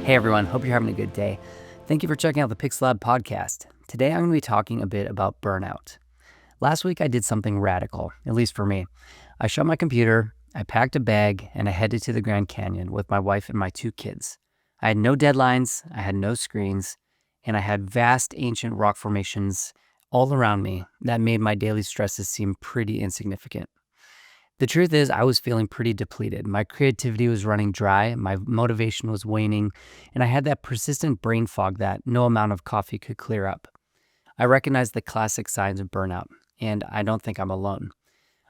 Hey everyone, hope you're having a good day. Thank you for checking out the Pixel Lab podcast. Today I'm going to be talking a bit about burnout. Last week I did something radical, at least for me. I shut my computer, I packed a bag, and I headed to the Grand Canyon with my wife and my 2 kids. I had no deadlines, I had no screens, and I had vast ancient rock formations all around me that made my daily stresses seem pretty insignificant. The truth is, I was feeling pretty depleted. My creativity was running dry, my motivation was waning, and I had that persistent brain fog that no amount of coffee could clear up. I recognized the classic signs of burnout, and I don't think I'm alone.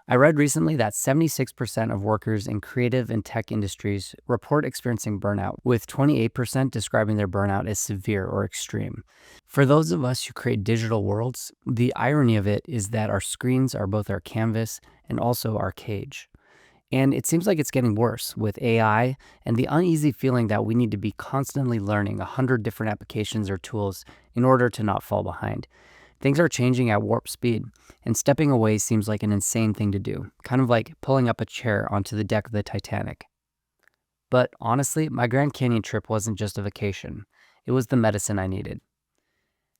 I read recently that 76% of workers in creative and tech industries report experiencing burnout, with 28% describing their burnout as severe or extreme. For those of us who create digital worlds, the irony of it is that our screens are both our canvas and also our cage. And it seems like it's getting worse with AI and the uneasy feeling that we need to be constantly learning 100 different applications or tools in order to not fall behind. Things are changing at warp speed, and stepping away seems like an insane thing to do, kind of like pulling up a chair onto the deck of the Titanic. But honestly, my Grand Canyon trip wasn't just a vacation. It was the medicine I needed.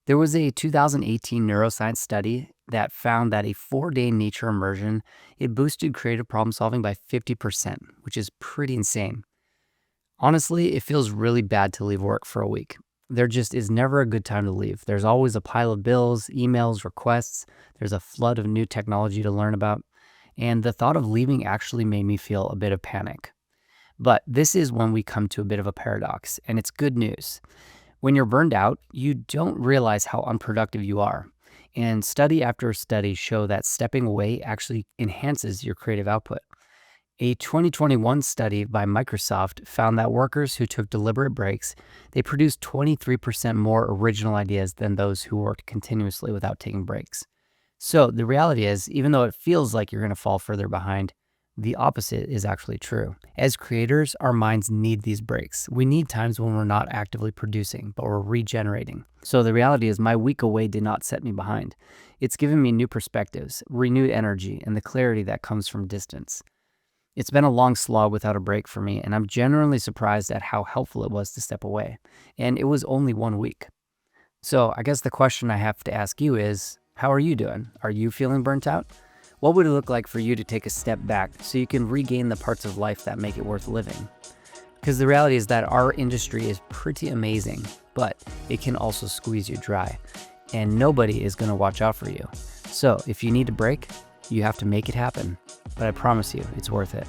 There was a 2018 neuroscience study that found that a 4-day nature immersion, it boosted creative problem solving by 50%, which is pretty insane. Honestly, it feels really bad to leave work for a week. There just is never a good time to leave. There's always a pile of bills, emails, requests. There's a flood of new technology to learn about. And the thought of leaving actually made me feel a bit of panic. But this is when we come to a bit of a paradox, and it's good news. When you're burned out, you don't realize how unproductive you are. And study after study show that stepping away actually enhances your creative output. A 2021 study by Microsoft found that workers who took deliberate breaks, they produced 23% more original ideas than those who worked continuously without taking breaks. So the reality is, even though it feels like you're going to fall further behind, the opposite is actually true. As creators, our minds need these breaks. We need times when we're not actively producing, but we're regenerating. So the reality is my week away did not set me behind. It's given me new perspectives, renewed energy, and the clarity that comes from distance. It's been a long slog without a break for me, and I'm genuinely surprised at how helpful it was to step away. And it was only 1 week. So I guess the question I have to ask you is, how are you doing? Are you feeling burnt out? What would it look like for you to take a step back so you can regain the parts of life that make it worth living? Because the reality is that our industry is pretty amazing, but it can also squeeze you dry, and nobody is going to watch out for you. So if you need a break, you have to make it happen. But I promise you, it's worth it.